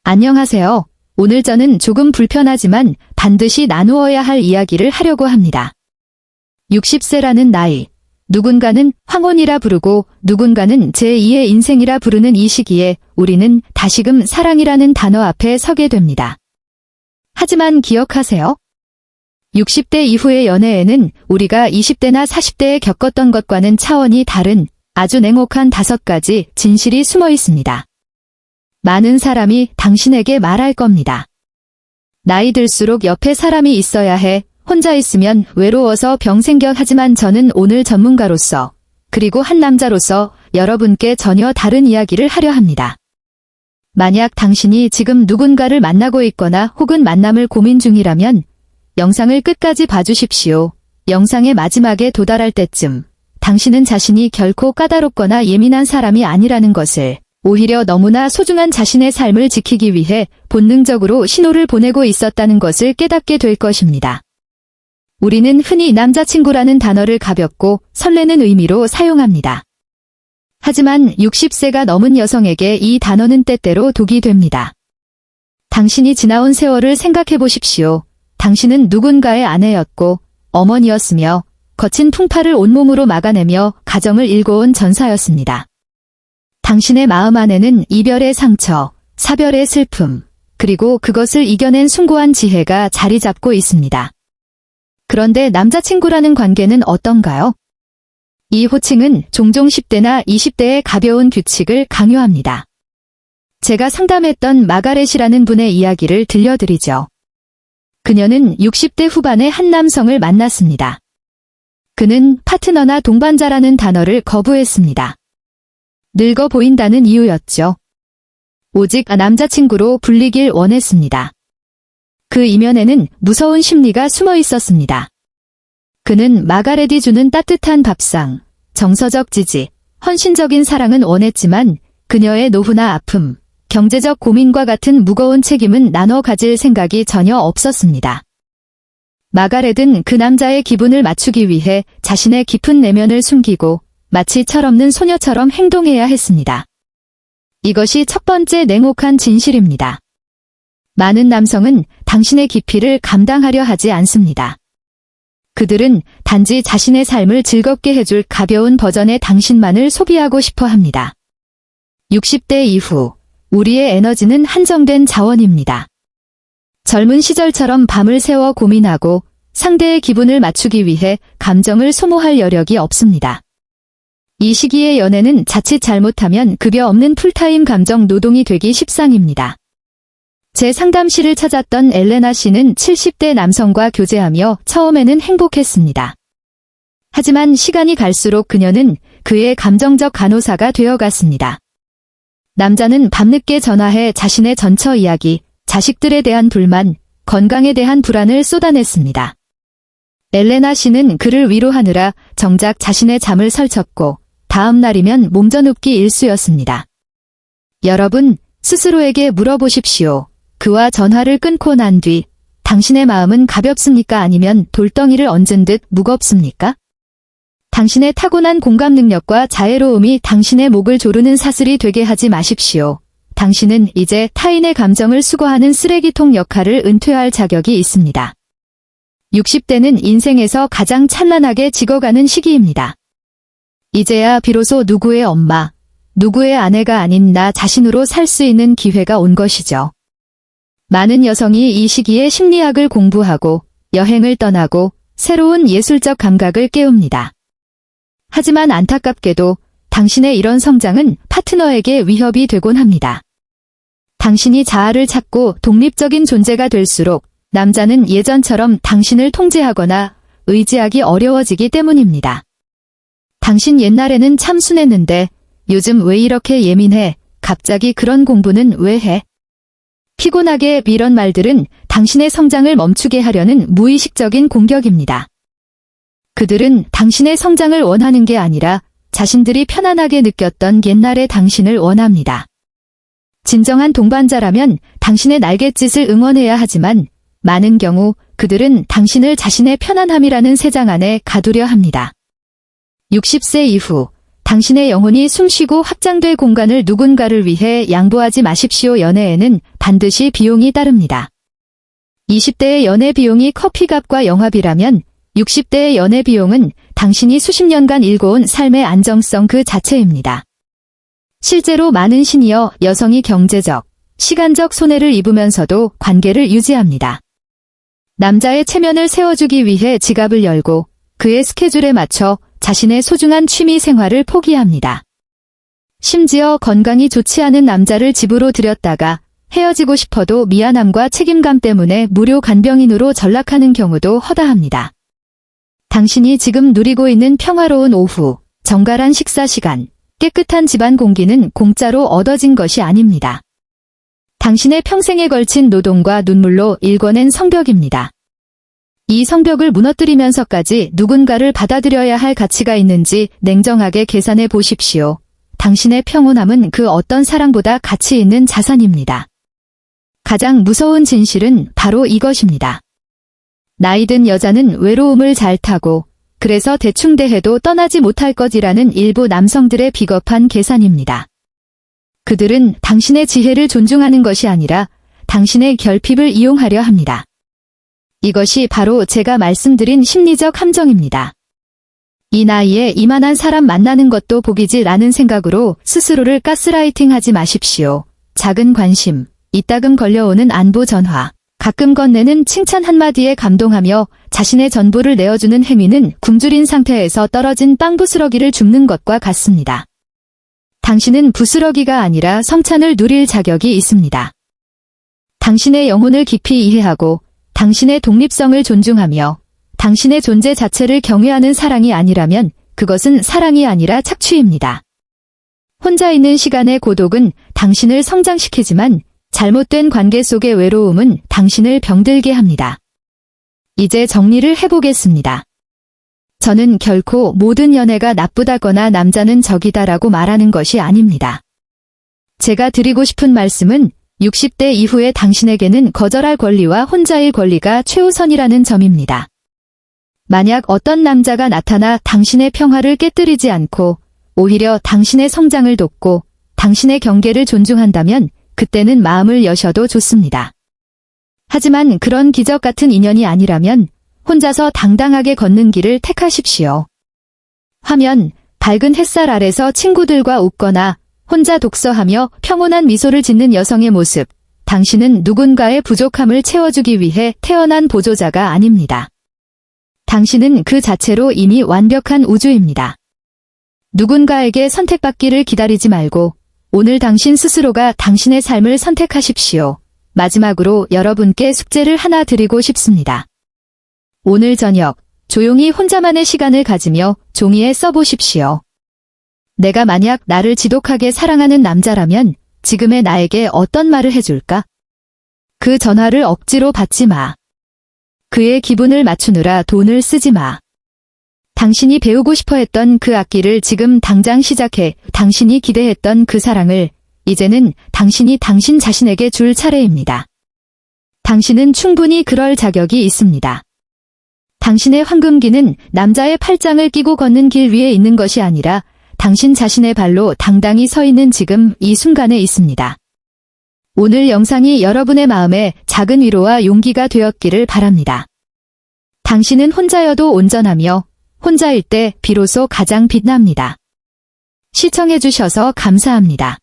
안녕하세요. 오늘 저는 조금 불편하지만 반드시 나누어야 할 이야기를 하려고 합니다. 60세라는 나이. 누군가는 황혼이라 부르고 누군가는 제2의 인생이라 부르는 이 시기에 우리는 다시금 사랑이라는 단어 앞에 서게 됩니다. 하지만 기억하세요? 60대 이후의 연애에는 우리가 20대나 40대에 겪었던 것과는 차원이 다른 아주 냉혹한 5가지 진실이 숨어 있습니다. 많은 사람이 당신에게 말할 겁니다. 나이 들수록 옆에 사람이 있어야 해. 혼자 있으면 외로워서 병 생겨. 하지만 저는 오늘 전문가로서 그리고 한 남자로서 여러분께 전혀 다른 이야기를 하려 합니다. 만약 당신이 지금 누군가를 만나고 있거나 혹은 만남을 고민 중이라면 영상을 끝까지 봐주십시오. 영상의 마지막에 도달할 때쯤 당신은 자신이 결코 까다롭거나 예민한 사람이 아니라는 것을, 오히려 너무나 소중한 자신의 삶을 지키기 위해 본능적으로 신호를 보내고 있었다는 것을 깨닫게 될 것입니다. 우리는 흔히 남자친구라는 단어를 가볍고 설레는 의미로 사용합니다. 하지만 60세가 넘은 여성에게 이 단어는 때때로 독이 됩니다. 당신이 지나온 세월을 생각해 보십시오. 당신은 누군가의 아내였고 어머니였으며 거친 풍파를 온몸으로 막아내며 가정을 일궈온 전사였습니다. 당신의 마음 안에는 이별의 상처, 사별의 슬픔, 그리고 그것을 이겨낸 숭고한 지혜가 자리 잡고 있습니다. 그런데 남자친구라는 관계는 어떤가요? 이 호칭은 종종 10대나 20대의 가벼운 규칙을 강요합니다. 제가 상담했던 마가렛이라는 분의 이야기를 들려드리죠. 그녀는 60대 후반의 한 남성을 만났습니다. 그는 파트너나 동반자라는 단어를 거부했습니다. 늙어 보인다는 이유였죠. 오직 남자친구로 불리길 원했습니다. 그 이면에는 무서운 심리가 숨어 있었습니다. 그는 마가렛이 주는 따뜻한 밥상, 정서적 지지, 헌신적인 사랑은 원했지만 그녀의 노후나 아픔, 경제적 고민과 같은 무거운 책임은 나눠 가질 생각이 전혀 없었습니다. 마가렛은 그 남자의 기분을 맞추기 위해 자신의 깊은 내면을 숨기고 마치 철없는 소녀처럼 행동해야 했습니다. 이것이 첫 번째 냉혹한 진실입니다. 많은 남성은 당신의 깊이를 감당하려 하지 않습니다. 그들은 단지 자신의 삶을 즐겁게 해줄 가벼운 버전의 당신만을 소비하고 싶어 합니다. 60대 이후 우리의 에너지는 한정된 자원입니다. 젊은 시절처럼 밤을 새워 고민하고 상대의 기분을 맞추기 위해 감정을 소모할 여력이 없습니다. 이 시기의 연애는 자칫 잘못하면 급여 없는 풀타임 감정 노동이 되기 십상입니다. 제 상담실을 찾았던 엘레나 씨는 70대 남성과 교제하며 처음에는 행복했습니다. 하지만 시간이 갈수록 그녀는 그의 감정적 간호사가 되어갔습니다. 남자는 밤늦게 전화해 자신의 전처 이야기, 자식들에 대한 불만, 건강에 대한 불안을 쏟아냈습니다. 엘레나 씨는 그를 위로하느라 정작 자신의 잠을 설쳤고 다음 날이면 몸져눕기 일쑤였습니다. 여러분, 스스로에게 물어보십시오. 그와 전화를 끊고 난 뒤 당신의 마음은 가볍습니까? 아니면 돌덩이를 얹은 듯 무겁습니까? 당신의 타고난 공감 능력과 자애로움이 당신의 목을 조르는 사슬이 되게 하지 마십시오. 당신은 이제 타인의 감정을 수거하는 쓰레기통 역할을 은퇴할 자격이 있습니다. 60대는 인생에서 가장 찬란하게 직어가는 시기입니다. 이제야 비로소 누구의 엄마, 누구의 아내가 아닌 나 자신으로 살 수 있는 기회가 온 것이죠. 많은 여성이 이 시기에 심리학을 공부하고 여행을 떠나고 새로운 예술적 감각을 깨웁니다. 하지만 안타깝게도 당신의 이런 성장은 파트너에게 위협이 되곤 합니다. 당신이 자아를 찾고 독립적인 존재가 될수록 남자는 예전처럼 당신을 통제하거나 의지하기 어려워지기 때문입니다. 당신 옛날에는 참 순했는데 요즘 왜 이렇게 예민해? 갑자기 그런 공부는 왜 해? 피곤하게 이런 말들은 당신의 성장을 멈추게 하려는 무의식적인 공격입니다. 그들은 당신의 성장을 원하는 게 아니라 자신들이 편안하게 느꼈던 옛날의 당신을 원합니다. 진정한 동반자라면 당신의 날갯짓을 응원해야 하지만 많은 경우 그들은 당신을 자신의 편안함이라는 새장 안에 가두려 합니다. 60세 이후 당신의 영혼이 숨쉬고 확장될 공간을 누군가를 위해 양보하지 마십시오. 연애에는 반드시 비용이 따릅니다. 20대의 연애 비용이 커피값과 영화비라면 60대의 연애 비용은 당신이 수십 년간 일궈온 삶의 안정성 그 자체입니다. 실제로 많은 시니어 여성이 경제적, 시간적 손해를 입으면서도 관계를 유지합니다. 남자의 체면을 세워주기 위해 지갑을 열고 그의 스케줄에 맞춰 자신의 소중한 취미 생활을 포기합니다. 심지어 건강이 좋지 않은 남자를 집으로 들였다가 헤어지고 싶어도 미안함과 책임감 때문에 무료 간병인으로 전락하는 경우도 허다합니다. 당신이 지금 누리고 있는 평화로운 오후, 정갈한 식사 시간, 깨끗한 집안 공기는 공짜로 얻어진 것이 아닙니다. 당신의 평생에 걸친 노동과 눈물로 일궈낸 성벽입니다. 이 성벽을 무너뜨리면서까지 누군가를 받아들여야 할 가치가 있는지 냉정하게 계산해 보십시오. 당신의 평온함은 그 어떤 사랑보다 가치 있는 자산입니다. 가장 무서운 진실은 바로 이것입니다. 나이든 여자는 외로움을 잘 타고 그래서 대충 대해도 떠나지 못할 것이라는 일부 남성들의 비겁한 계산입니다. 그들은 당신의 지혜를 존중하는 것이 아니라 당신의 결핍을 이용하려 합니다. 이것이 바로 제가 말씀드린 심리적 함정입니다. 이 나이에 이만한 사람 만나는 것도 복이지라는 생각으로 스스로를 가스라이팅하지 마십시오. 작은 관심, 이따금 걸려오는 안부 전화, 가끔 건네는 칭찬 한마디에 감동하며 자신의 전부를 내어주는 행위는 굶주린 상태에서 떨어진 빵 부스러기를 줍는 것과 같습니다. 당신은 부스러기가 아니라 성찬을 누릴 자격이 있습니다. 당신의 영혼을 깊이 이해하고 당신의 독립성을 존중하며 당신의 존재 자체를 경외하는 사랑이 아니라면 그것은 사랑이 아니라 착취입니다. 혼자 있는 시간의 고독은 당신을 성장시키지만 잘못된 관계 속의 외로움은 당신을 병들게 합니다. 이제 정리를 해보겠습니다. 저는 결코 모든 연애가 나쁘다거나 남자는 적이다라고 말하는 것이 아닙니다. 제가 드리고 싶은 말씀은 60대 이후의 당신에게는 거절할 권리와 혼자일 권리가 최우선이라는 점입니다. 만약 어떤 남자가 나타나 당신의 평화를 깨뜨리지 않고 오히려 당신의 성장을 돕고 당신의 경계를 존중한다면 그때는 마음을 여셔도 좋습니다. 하지만 그런 기적 같은 인연이 아니라면 혼자서 당당하게 걷는 길을 택하십시오. 화면, 밝은 햇살 아래서 친구들과 웃거나 혼자 독서하며 평온한 미소를 짓는 여성의 모습, 당신은 누군가의 부족함을 채워주기 위해 태어난 보조자가 아닙니다. 당신은 그 자체로 이미 완벽한 우주입니다. 누군가에게 선택받기를 기다리지 말고 오늘 당신 스스로가 당신의 삶을 선택하십시오. 마지막으로 여러분께 숙제를 하나 드리고 싶습니다. 오늘 저녁 조용히 혼자만의 시간을 가지며 종이에 써보십시오. 내가 만약 나를 지독하게 사랑하는 남자라면 지금의 나에게 어떤 말을 해줄까? 그 전화를 억지로 받지 마. 그의 기분을 맞추느라 돈을 쓰지 마. 당신이 배우고 싶어 했던 그 악기를 지금 당장 시작해. 당신이 기대했던 그 사랑을 이제는 당신이 당신 자신에게 줄 차례입니다. 당신은 충분히 그럴 자격이 있습니다. 당신의 황금기는 남자의 팔짱을 끼고 걷는 길 위에 있는 것이 아니라 당신 자신의 발로 당당히 서 있는 지금 이 순간에 있습니다. 오늘 영상이 여러분의 마음에 작은 위로와 용기가 되었기를 바랍니다. 당신은 혼자여도 온전하며 혼자일 때 비로소 가장 빛납니다. 시청해주셔서 감사합니다.